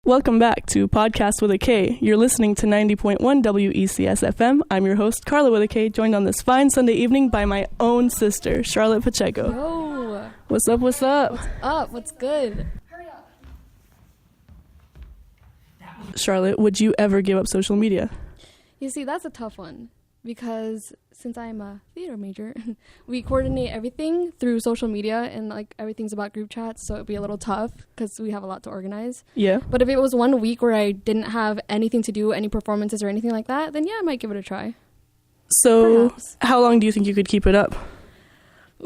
Welcome back to Podkast with a K. You're listening to 90.1 WECS FM. I'm your host, Karla with a K, joined on this fine Sunday evening by my own sister, Charlotte Pacheco. Yo. What's up, what's up? What's up? What's good? Hurry up. Charlotte, would you ever give up social media? You see, that's a tough one because since I'm a theater major, we coordinate everything through social media and like everything's about group chats, so it'd be a little tough because we have a lot to organize. Yeah. But if it was 1 week where I didn't have anything to do, any performances or anything like that, then yeah, I might give it a try. So, Perhaps. how long do you think you could keep it up?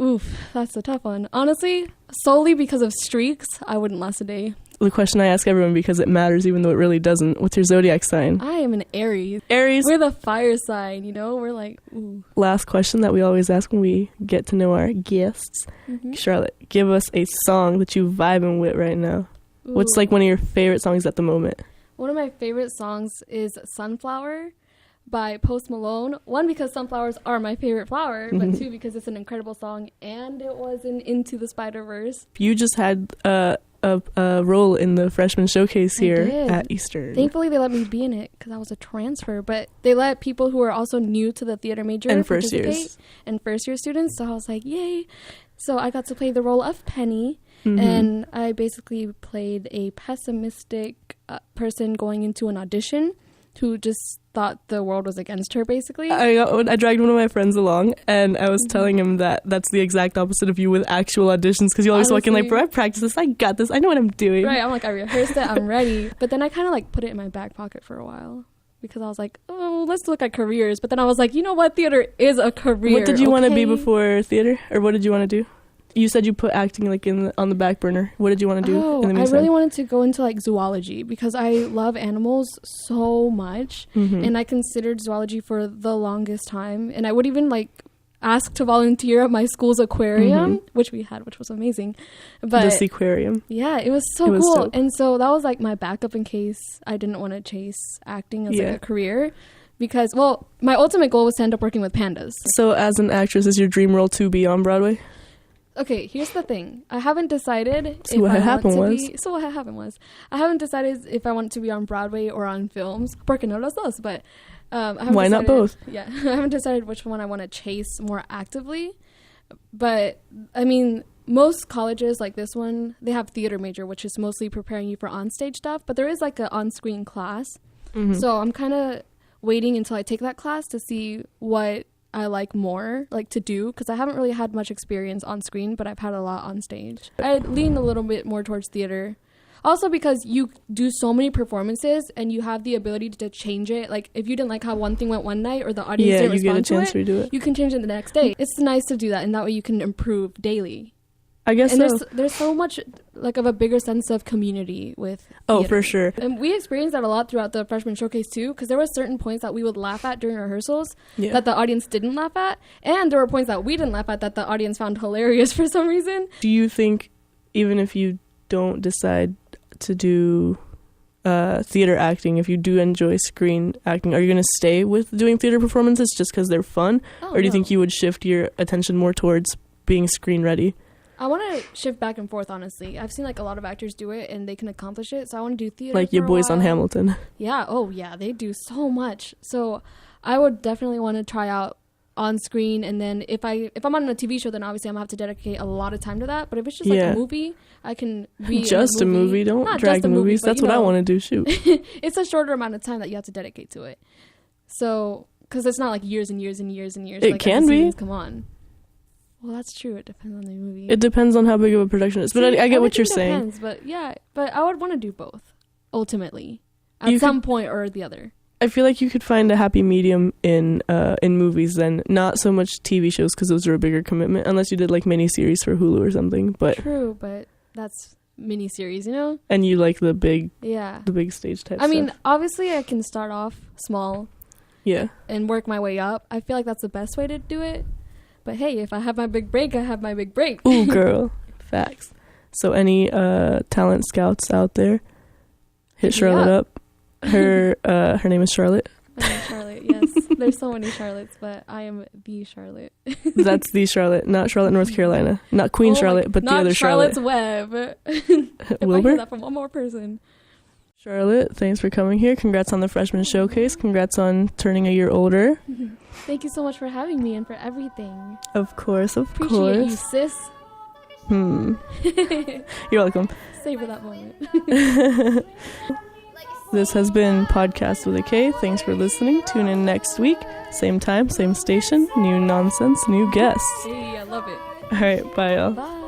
Oof, that's a tough one. Honestly, solely because of streaks, I wouldn't last a day. The question I ask everyone because it matters even though it really doesn't. What's your zodiac sign? I am an Aries. Aries. We're the fire sign, you know? We're like, ooh. Last question that we always ask when we get to know our guests. Mm-hmm. Charlotte, give us a song that you vibing with right now. What's Ooh. like one of your favorite songs at the moment? One of my favorite songs is Sunflower by Post Malone. One, because sunflowers are my favorite flower, but two, because it's an incredible song and it was in Into the Spider-Verse. You just had a role in the freshman showcase here did. at Eastern. Thankfully, they let me be in it because I was a transfer, but they let people who are also new to the theater major And first participate, years. and first-year students, so I was like, yay. So I got to play the role of Penny, Mhm. and I basically played a pessimistic person going into an audition who just thought the world was against her, basically. I dragged one of my friends along, and I was telling him that that's the exact opposite of you with actual auditions, because you always walk in like, Honestly. bro, I practiced this, I got this, I know what I'm doing. Right, I'm like, I rehearsed it, I'm ready. But then I kind of like put it in my back pocket for a while because I was like, oh, let's look at careers. But then I was like, you know what? Theater is a career. What did you want to be okay? before theater, or what did you want to do? You said you put acting like on the back burner. What did you want to do in the I meantime? really wanted to go into like zoology because I love animals so much. Mhm. And I considered zoology for the longest time. And I would even like ask to volunteer at my school's aquarium, which we had, which was amazing. But the aquarium. yeah, it was so It was cool. dope. And so that was like my backup in case I didn't want to chase acting as Yeah. like a career. Because, well, my ultimate goal was to end up working with pandas. So as an actress, is your dream role to be on Broadway? Okay, here's the thing. I haven't decided So what I had want happened to was? be... So what had happened was, I haven't decided if I want to be on Broadway or on films. Porque no los dos, but... I haven't Why not decided- both? Yeah, I haven't decided which one I want to chase more actively. But, I mean, most colleges like this one, they have theater major, which is mostly preparing you for on-stage stuff. But there is like an on-screen class. Mhm. So I'm kind of waiting until I take that class to see what I like more, like to do, because I haven't really had much experience on screen, but I've had a lot on stage. I lean a little bit more towards theater. Also because you do so many performances and you have the ability to change it. Like if you didn't like how one thing went one night or the audience Yeah, didn't you get a respond to chance it, to redo it. you can change it the next day. It's nice to do that, and that way you can improve daily. I guess And so. there's so much like of a bigger sense of community with Oh, theater. for sure. And we experienced that a lot throughout the freshman showcase too, because there were certain points that we would laugh at during rehearsals Yeah. that the audience didn't laugh at, and there were points that we didn't laugh at that the audience found hilarious for some reason. Do you think, even if you don't decide to do theater acting, if you do enjoy screen acting, are you going to stay with doing theater performances just because they're fun? Oh, Or do you no. think you would shift your attention more towards being screen ready? I want to shift back and forth, honestly. I've seen like a lot of actors do it and they can accomplish it, so I want to do theater Like your for a boys on while. Hamilton. Yeah, oh yeah, they do so much. So I would definitely want to try out on screen, and then if I'm on a TV show, then obviously I'm gonna have to dedicate a lot of time to that. But if it's just like Yeah. a movie, I can be Just in a movie. Don't Not drag just a movie, movies. but, That's you what I know, want to do. Shoot. It's a shorter amount of time that you have to dedicate to it. So, because it's not like years and years and years and years. It like, can as the be. seasons come on. Well, that's true. It depends on the movie. It depends on how big of a production it is. But See, I get what you're everything saying. depends, but yeah, but I would want to do both, ultimately, You at some point or the other. I feel like you could find a happy medium in movies, then not so much TV shows, because those are a bigger commitment, unless you did like miniseries for Hulu or something. But True, but that's miniseries, you know? and you like the big Yeah. stage type I mean, stuff. obviously I can start off small Yeah. and work my way up. I feel like that's the best way to do it. But hey, if I have my big break, I have my big break. Ooh, girl. Facts. So any talent scouts out there, hit Hit me Charlotte up. Her name is Charlotte. My name's Charlotte, yes. There's so many Charlottes, but I am the Charlotte. That's the Charlotte, not Charlotte, North Carolina. Not Queen Oh my- Charlotte, but the not other Charlotte's Charlotte. Web. If I hear Wilbur? that from one more person. Charlotte, thanks for coming here. Congrats on the freshman showcase. Congrats on turning a year older. Thank you so much for having me and for everything. Of course, of Appreciate course. you, sis. You're welcome. Savor that moment. This has been Podkast with a K. Thanks for listening. Tune in next week. Same time, same station. New nonsense, new guests. Hey, I love it. All right, bye, y'all. Bye.